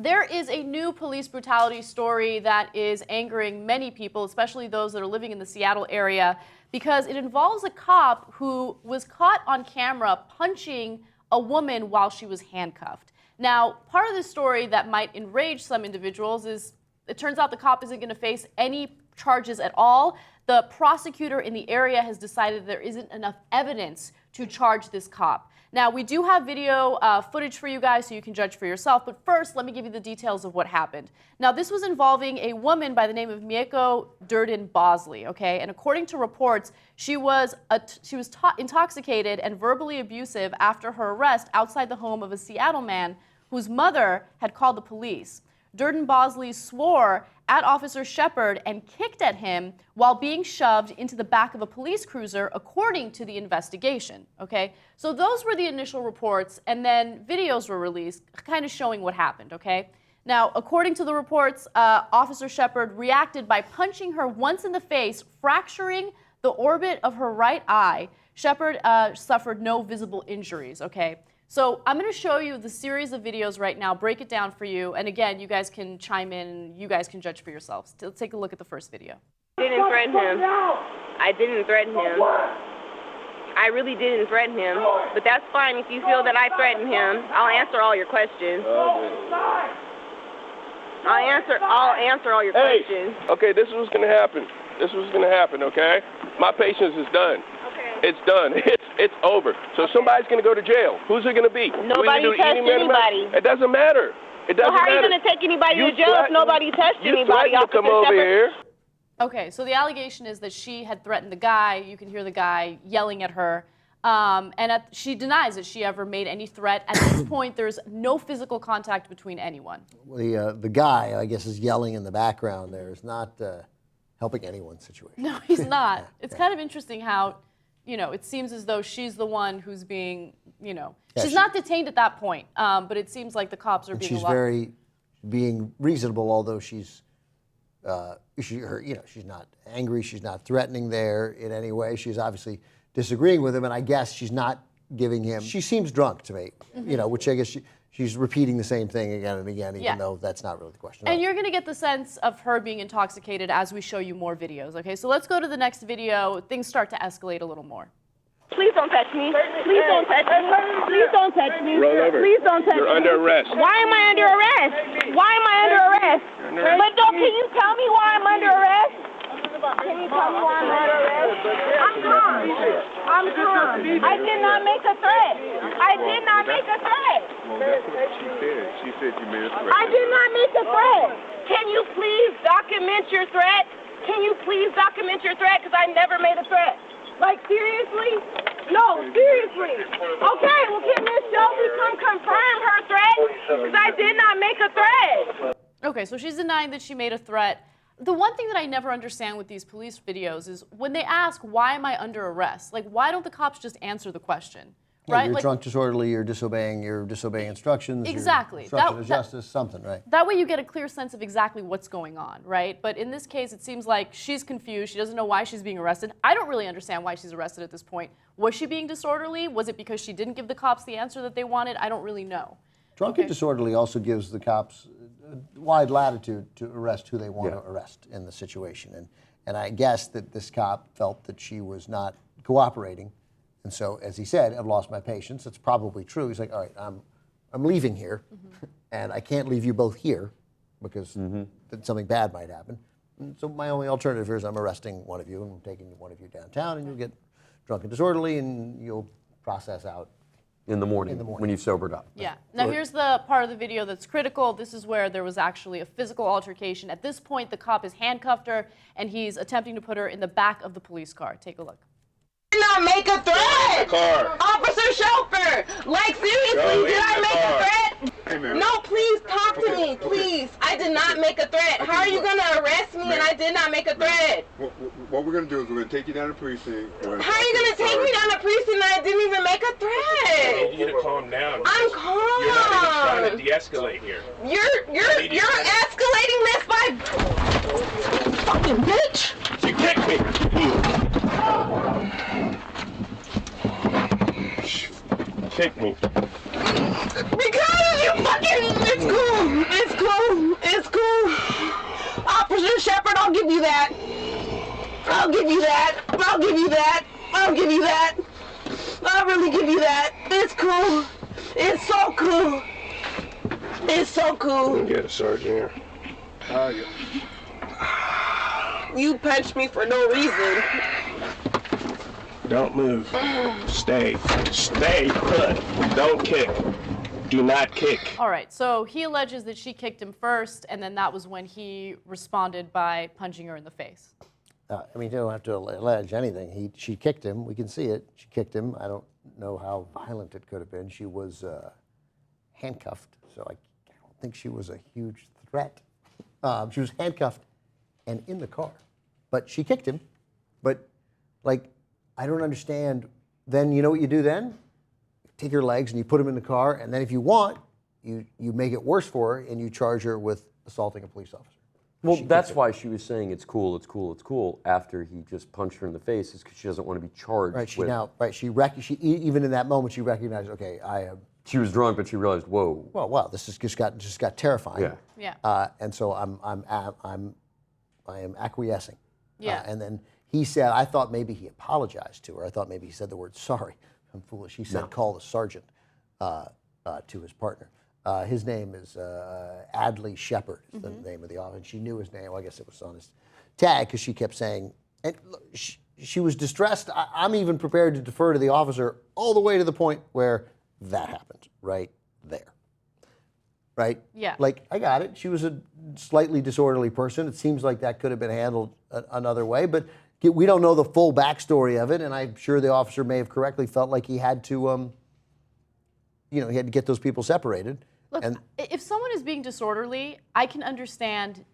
There is a new police brutality story that is angering many people, especially those that are living in the Seattle area, because it involves a cop who was caught on camera punching a woman while she was handcuffed. Now, part of the story that might enrage some individuals is it turns out the cop isn't going to face any charges at all. The prosecutor in the area has decided there isn't enough evidence to charge this cop. Now, we do have video footage for you guys so you can judge for yourself, but first, let me give you the details of what happened. Now, this was involving a woman by the name of Miyekko Durden-Bosley, okay? And according to reports, she was intoxicated and verbally abusive after her arrest outside the home of a Seattle man whose mother had called the police. Durden-Bosley swore at Officer Shepherd and kicked at him while being shoved into the back of a police cruiser, according to the investigation, okay? So those were the initial reports, and then videos were released kind of showing what happened, okay? Now, according to the reports, Officer Shepherd reacted by punching her once in the face, fracturing the orbit of her right eye. Shepherd suffered no visible injuries, okay? So I'm going to show you the series of videos right now, break it down for you, and again, you guys can chime in and you guys can judge for yourselves. Let's take a look at the first video. I didn't threaten him. I didn't threaten him. I really didn't threaten him, but that's fine if you feel that I threatened him. I'll answer all your questions. I'll answer all your questions. Okay, this is what's going to happen. This is what's going to happen, okay? My patience is done. Okay. It's done. It's over. So somebody's going to go to jail. Who's it going to be? Nobody touched anybody. It doesn't matter. It doesn't matter. So how are you going to take anybody to jail if nobody touched anybody? You come over here. Okay, so the allegation is that she had threatened the guy. You can hear the guy yelling at her. And she denies that she ever made any threat. At this point, there's no physical contact between anyone. The guy, I guess, is yelling in the background there. Is not helping anyone's situation. No, he's not. It's kind of interesting how, you know, it seems as though she's the one who's being, you know, she's not detained at that point, but it seems like the cops are being. She's being reasonable, although she's not angry. She's not threatening there in any way. She's obviously disagreeing with him, and I guess she's not giving him. She seems drunk to me, you know, which I guess she's repeating the same thing again and again, even though that's not really the question. And you're going to get the sense of her being intoxicated as we show you more videos. Okay, so let's go to the next video. Things start to escalate a little more. Please don't touch me. Please don't touch me. Please don't touch me. Roll over. Please don't touch me. You're under arrest. Why am I under arrest? Why am I under arrest? But can you tell me why I'm under arrest? Can you tell me why I'm under arrest? I'm calm. I'm calm. I did not make a threat. I did not make a threat. Well, that's what she said. She said you made a threat. I did not make a threat. Can you please document your threat? Can you please document your threat? Because I never made a threat. Like, seriously? No, seriously. Okay, well, can Ms. Shelby come confirm her threat? Because I did not make a threat. Okay, so she's denying that she made a threat. The one thing that I never understand with these police videos is when they ask, why am I under arrest? Like, why don't the cops just answer the question? Right? You're drunk, disorderly, you're disobeying instructions. Exactly. Obstruction of justice, something, right? That way you get a clear sense of exactly what's going on, right? But in this case, it seems like she's confused. She doesn't know why she's being arrested. I don't really understand why she's arrested at this point. Was she being disorderly? Was it because she didn't give the cops the answer that they wanted? I don't really know. Drunk and disorderly also gives the cops wide latitude to arrest who they want to arrest in the situation. And I guess that this cop felt that she was not cooperating. And so, as he said, I've lost my patience. That's probably true. He's like, all right, I'm leaving here, and I can't leave you both here because something bad might happen. And so my only alternative here is I'm arresting one of you and taking one of you downtown, and you'll get drunk and disorderly, and you'll process out in the morning when you've sobered up. Yeah. Now here's the part of the video that's critical. This is where there was actually a physical altercation. At this point, the cop has handcuffed her, and he's attempting to put her in the back of the police car. Take a look. I did not make a threat! Officer Shepherd! Like, seriously, did I make a threat? Hey, no, please talk to me, please. I did not make a threat. How are you going to arrest me and I did not make a threat? What we're going to do is we're going to take you down to precinct. How are you going to take me down to precinct and I didn't even make a threat? I need you to calm down. I'm calm. You're not even trying to de-escalate here. You're escalating this by... Fucking bitch! You kicked me! Kick me. Because you fucking... It's cool. It's I'll give you that. I'll give you that. I'll give you that. I'll give you that. I'll really give you that. It's cool. It's so cool. It's so cool. Get a sergeant here. You punched me for no reason. Don't move. Stay. Stay put. Don't kick. Do not kick. All right, so he alleges that she kicked him first, and then that was when he responded by punching her in the face. I mean, you don't have to allege anything. She kicked him. We can see it. She kicked him. I don't know how violent it could have been. She was handcuffed, so I don't think she was a huge threat. She was handcuffed and in the car, but she kicked him. But, like, I don't understand. Then you know what you do then? Take her legs and you put them in the car, and then if you want, you make it worse for her and you charge her with assaulting a police officer. Well, that's why she was saying it's cool, it's cool, it's cool after he just punched her in the face, is because she doesn't want to be charged. Right. She with, she even in that moment she recognized, okay, I am. She was drunk, but she realized, whoa. Well, wow, this is just got terrifying. Yeah. Yeah. And so I am acquiescing. Yeah. And then he said, I thought maybe he apologized to her. I thought maybe he said the word sorry. I'm foolish. He said, call the sergeant to his partner. His name is Adley Shepherd, is the name of the officer. And she knew his name. Well, I guess it was on his tag because she kept saying, and look, she was distressed. I'm even prepared to defer to the officer all the way to the point where that happened, right there. Right? Yeah. Like, I got it. She was a slightly disorderly person. It seems like that could have been handled another way, but we don't know the full backstory of it, and I'm sure the officer may have correctly felt like he had to, he had to get those people separated. Look, if someone is being disorderly, I can understand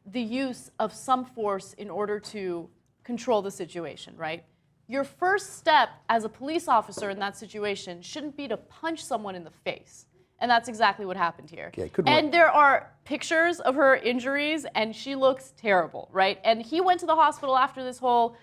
the use of some force in order to control the situation, right? Your first step as a police officer in that situation shouldn't be to punch someone in the face. And that's exactly what happened here. Yeah, it could and work. there are pictures of her injuries, and she looks terrible, right? And he went to the hospital after this whole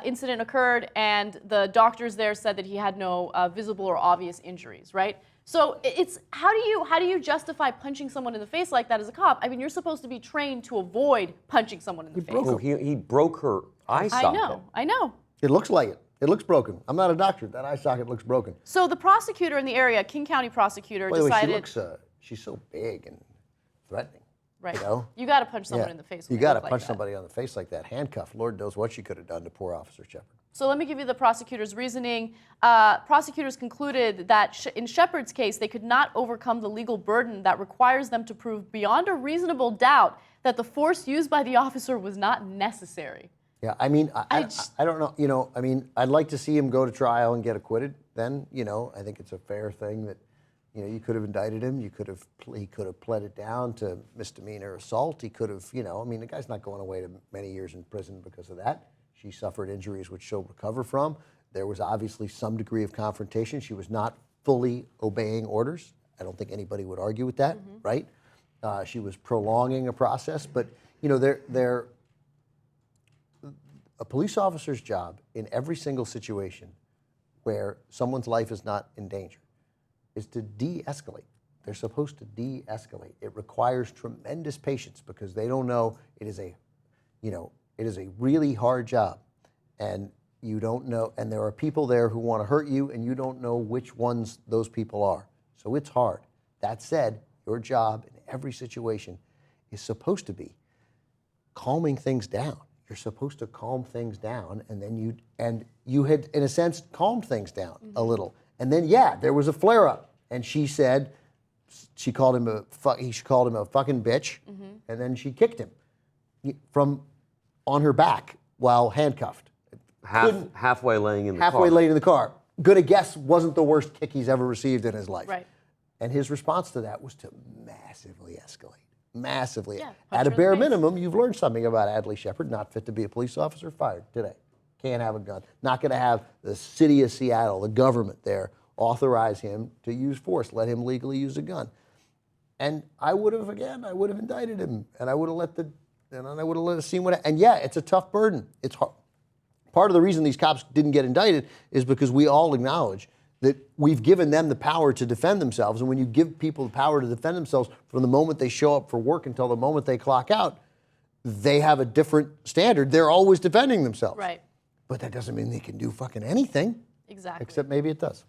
incident occurred, and the doctors there said that he had no visible or obvious injuries, right? So it's how do you justify punching someone in the face like that as a cop? I mean, you're supposed to be trained to avoid punching someone in the face. Oh, he broke her eye socket. I know. It looks like it. It looks broken. I'm not a doctor. That eye socket looks broken. So the prosecutor in the area, King County prosecutor, By the way, decided. she's so big and threatening. Right. You know? You got to punch someone in the face. You when got they to look punch like somebody on the face like that. Handcuffed. Lord knows what she could have done to poor Officer Shepherd. So let me give you the prosecutor's reasoning. Prosecutors concluded that in Shepherd's case, they could not overcome the legal burden that requires them to prove beyond a reasonable doubt that the force used by the officer was not necessary. Yeah, I mean, I don't know. I mean, I'd like to see him go to trial and get acquitted. Then, I think it's a fair thing that, you could have indicted him. He could have pled it down to misdemeanor assault. He could have, I mean, the guy's not going away to many years in prison because of that. She suffered injuries which she'll recover from. There was obviously some degree of confrontation. She was not fully obeying orders. I don't think anybody would argue with that, right? She was prolonging a process, but, a police officer's job in every single situation where someone's life is not in danger is to de-escalate. They're supposed to de-escalate. It requires tremendous patience because they don't know it is a really hard job, and you don't know, and there are people there who want to hurt you, and you don't know which ones those people are. So it's hard. That said, your job in every situation is supposed to be calming things down. You're supposed to calm things down, and then you had, in a sense, calmed things down a little. And then, there was a flare-up, and she said, she called him a fucking bitch, and then she kicked him on her back while handcuffed. Halfway laying in the car. Halfway laying in the car. Gonna guess wasn't the worst kick he's ever received in his life. Right. And his response to that was to massively escalate. Massively. Yeah, At a punch her in the bare face. minimum, you've learned something about Adley Shepherd, not fit to be a police officer, fired today. Can't have a gun. Not going to have the city of Seattle, the government there, authorize him to use force, let him legally use a gun. And I would have indicted him, and I would have let us see what. And it's a tough burden. It's hard. Part of the reason these cops didn't get indicted is because we all acknowledge that we've given them the power to defend themselves. And when you give people the power to defend themselves from the moment they show up for work until the moment they clock out, they have a different standard. They're always defending themselves. Right. But that doesn't mean they can do fucking anything. Exactly. Except maybe it does.